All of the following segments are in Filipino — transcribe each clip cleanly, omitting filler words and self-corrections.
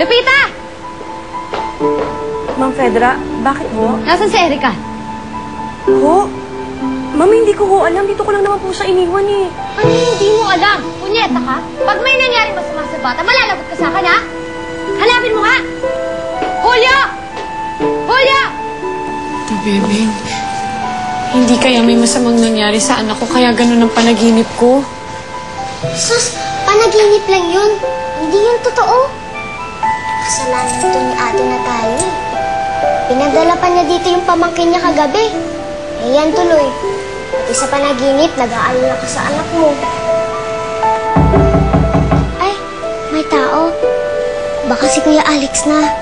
Lupita! Ma'am Fedra, bakit ho? Nasaan si Erica? Ho? Ma'am, hindi ko ho alam. Dito ko lang naman po siya iniwan eh. Ano hindi mo alam? Punyeta ka? Pag may nangyari masama sa bata, malalagot ka sa akin, ha? Hanapin mo, ha? Julio! Julio! Ito, bebeng. Hindi kaya may masamang nangyari sa anak ko, kaya ganun ang panaginip ko. Sus, panaginip lang yun. Hindi yun totoo. Kasalanan ito ni ate Natalie. Pinadala pa niya dito yung pamangkin niya kagabi. Eh yan tuloy. Pati sa panaginip, nag-aalala ka sa anak mo. Ay, may tao. Baka si Kuya Alex na.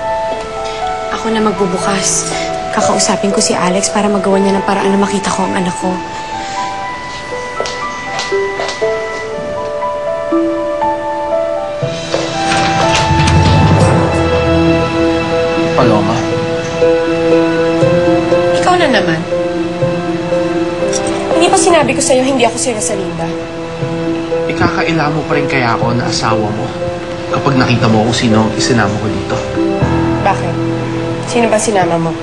Ako na magbubukas. Kakausapin ko si Alex para magawa niya ng paraan na makita ko ang anak ko. Paloma. Ikaw na naman. Hindi pa sinabi ko sa'yo hindi ako si Rosalinda. Ikakaila mo pa rin kaya ako na asawa mo kapag nakita mo kung sino ang isinama ko dito. Bakit? Sino ba sinama mo?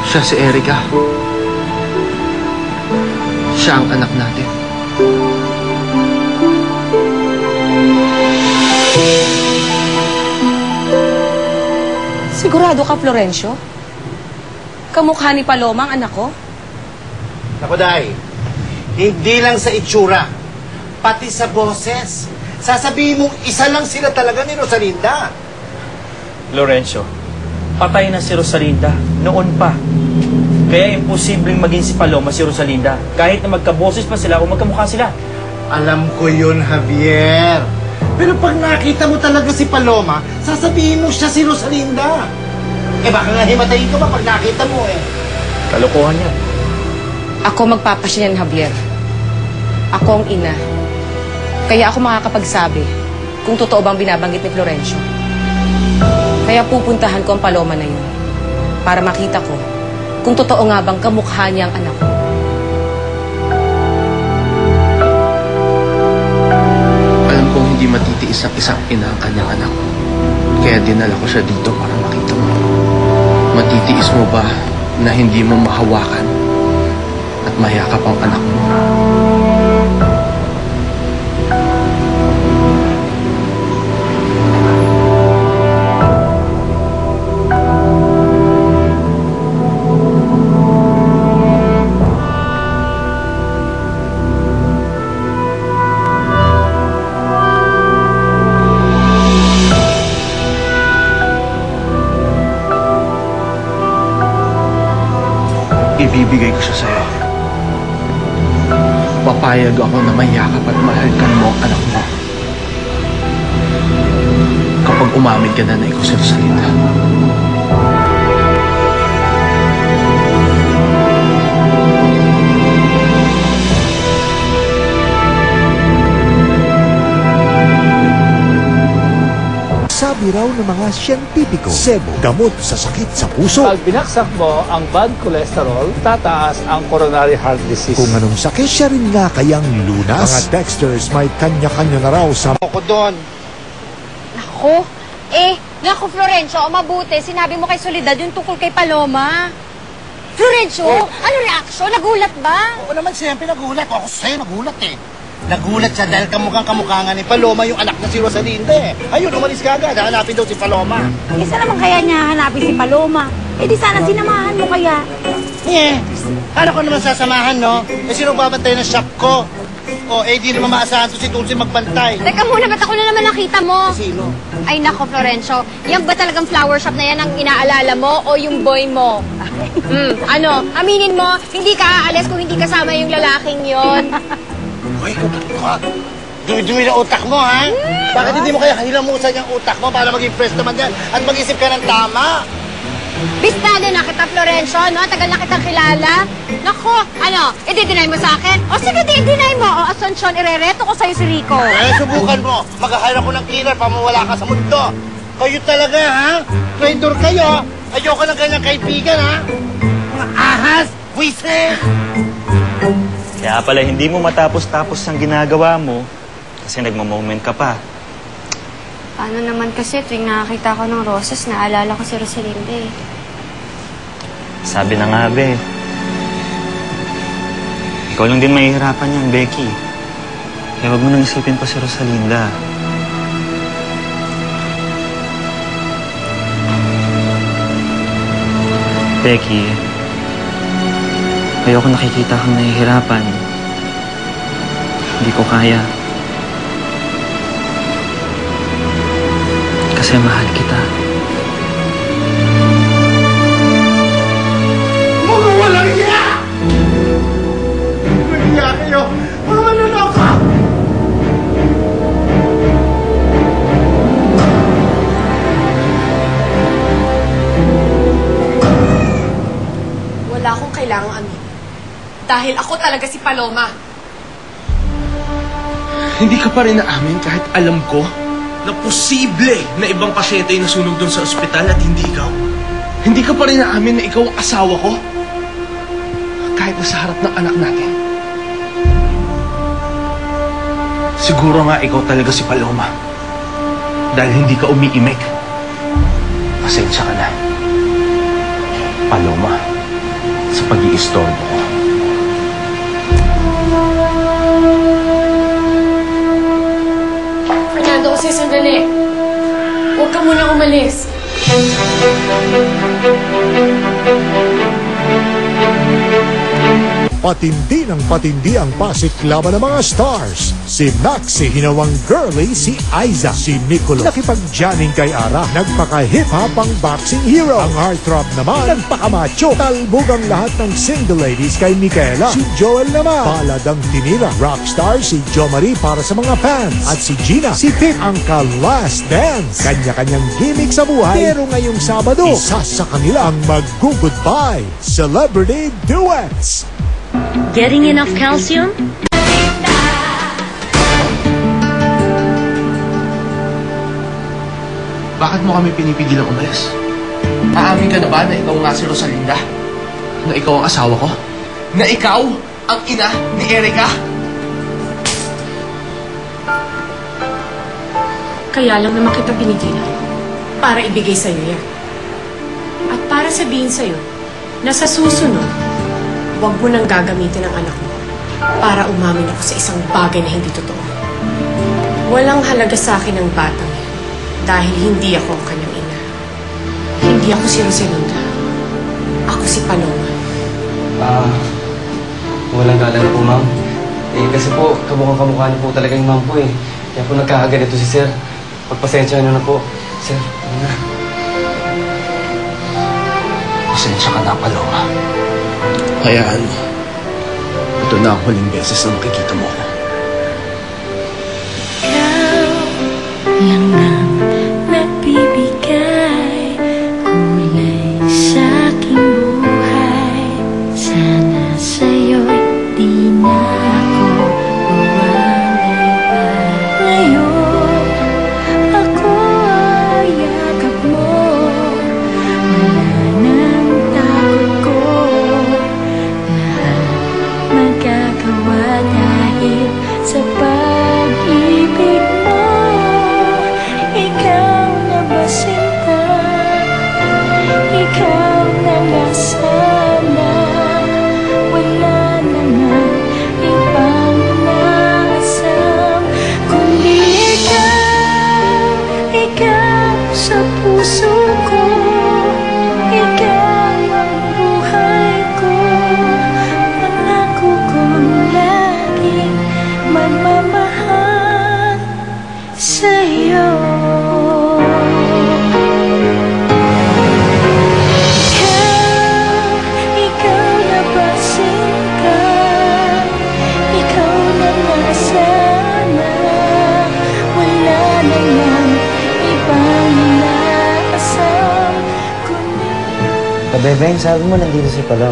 Siya si Erica. Siya ang anak natin. Sigurado ka, Florencio? Kamukha ni Paloma ang anak ko? Naku, Day, hindi lang sa itsura, pati sa boses. Sasabihin mong isa lang sila talaga ni Rosalinda. Lorenzo, patay na si Rosalinda noon pa. Kaya imposibleng maging si Paloma si Rosalinda. Kahit na magkaboses pa sila o magkamukha sila. Alam ko yun, Javier. Pero pag nakita mo talaga si Paloma, sasabihin mo siya si Rosalinda. Eh baka nga himatayin ka ba pag nakita mo eh. Kalokohan yan. Ako magpapasya niyan, Javier. Ako ang ina. Kaya ako makakapagsabi kung totoo bang binabanggit ni Florencio. Kaya pupuntahan ko ang Paloma na yun para makita ko kung totoo nga bang kamukha niya ang anak ko. Alam kong hindi matitiis ang isang ina ang kanyang anak. Kaya dinala ko siya dito para makita mo. Matitiis mo ba na hindi mo mahawakan at mayakap ang anak mo? Ibibigay ko siya sa'yo. Papayag ako na mayakap at mahalkan mo ang anak mo. Kapag umamin ka na ikaw si Rosalinda. Sabi raw ng mga siyentipiko, sebo, gamot sa sakit sa puso. Pag binaksak mo ang bad cholesterol, tataas ang coronary heart disease. Kung anong sakit siya rin nga kayang lunas. Mga Dexters may kanya-kanya na raw sa... Ako doon. Naku, Florencio, mabuti. Sinabi mo kay Soledad yung tungkol kay Paloma. Florencio, ano reaksyon? Nagulat ba? Oo naman, siyempre nagulat. Ako sa'yo nagulat eh. Nagulat siya dahil kamukha nga ni Paloma yung anak na si Rosalinda eh. Ayun, umalis ka agad. Hanapin daw si Paloma. Isa naman kaya niya hanapin si Paloma. Eh di sana sinamahan mo kaya. Ano ko naman sasamahan, no? Eh, sino babantay ng shop ko? O, eh, di naman maasahan si Tulsi magbantay. Teka muna, ba't ako na naman nakita mo? Sino? Ay nako, Florencio. Yan ba talagang flower shop na yan ang inaalala mo o yung boy mo? Ano? Aminin mo, hindi ka aalis kung hindi kasama yung lalaking yon. Uy, dumi-dumi na utak mo, ha? Bakit hindi mo kaya hilamusan yung utak mo para maging fresh naman yan at mag-isip ka ng tama? Bistado na kita, Florencio, no? Tagal na kitang kilala. Nako, ano, i-deny mo sa akin? O sige, i-deny mo. O, Asuncion, irereto ko sa'yo si Rico. Subukan mo. Mag-hire ako ng cleaner para mawala ka sa mundo. Kayo talaga, ha? Traitor kayo. Ayoko ng ganyang kaibigan, ha? Mga ahas, buwisit. Kaya pala hindi mo matapos-tapos ang ginagawa mo kasi nagmamoment ka pa. Paano naman kasi tuwing nakakita ko ng roses, naalala ko si Rosalinda eh. Sabi na nga, be. Ikaw lang din mahihirapan yan, Becky. Kaya wag mo nang isipin pa si Rosalinda. Becky, ayoko nakikita kang nahihirapan. Hindi ko kaya. Kasi mahal kita. Mga walang iya! Mag-iya kayo! Mga mananaka! Wala akong kailangang amin. Dahil ako talaga si Paloma. Hindi ka pa rin naamin kahit alam ko na posible na ibang pasyente ay nasunog doon sa ospital at hindi ikaw. Hindi ka pa rin naamin na ikaw ang asawa ko kahit na sa harap ng anak natin. Siguro nga ikaw talaga si Paloma dahil hindi ka umiimik. Pasensya ka na, Paloma, sa pag-i-istorbo ko. Fernando, kasi sandali. Huwag ka muna umalis. Patindi ng patindi ang pasiklaban ng mga stars. Si Max, si hinawang girly, si Aiza, si Nicolo. Nakipag-jamming kay Ara, nagpaka-hip-hop ang boxing hero. Ang heartthrob naman, nagpaka-macho. Talbog ang lahat ng single ladies kay Micaela. Si Joel naman, palad ang tinira. Rockstar si Jo Marie para sa mga fans. At si Gina, si Pip ang ka-last dance. Kanya-kanyang gimmick sa buhay. Pero ngayong Sabado, isa sa kanila ang mag-goodbye. Celebrity Duets. Getting enough calcium? Bakit mo kami pinipigilang umalis? Aamin ka na ba na ikaw nga si Rosalinda? Na ikaw ang asawa ko? Na ikaw ang ina ni Erica? Kaya lang naman kita pinigilan. Para ibigay sa'yo yan. At para sabihin sa'yo na sa susunod, huwag mo nang gagamitin ang anak mo para umamin ako sa isang bagay na hindi totoo. Walang halaga sa akin ang batang yan dahil hindi ako ang kanyang ina. Hindi ako si Rosalinda. Ako si Paloma. Walang galang po, ma'am. Kasi po, kamukhang-kamukha niyo po talaga yung ma'am po eh. Kaya po nagkakaganito si sir. Pagpasensya nyo na po. Sir, ano na? Pasensya ka na, Paloma. Hayaan mo. Ito na ang huling beses na makikita mo ako. Lang ang nagbibigay kulay sa aking buhay. Sana sa'yo'y di na ako mawalay pa. Ngayon, ako ay yakap mo. Wala nang takot ko. Lahat magagawa dahil sa pag-ibig mo. Bebeng, sabi mo nandito si Paloma.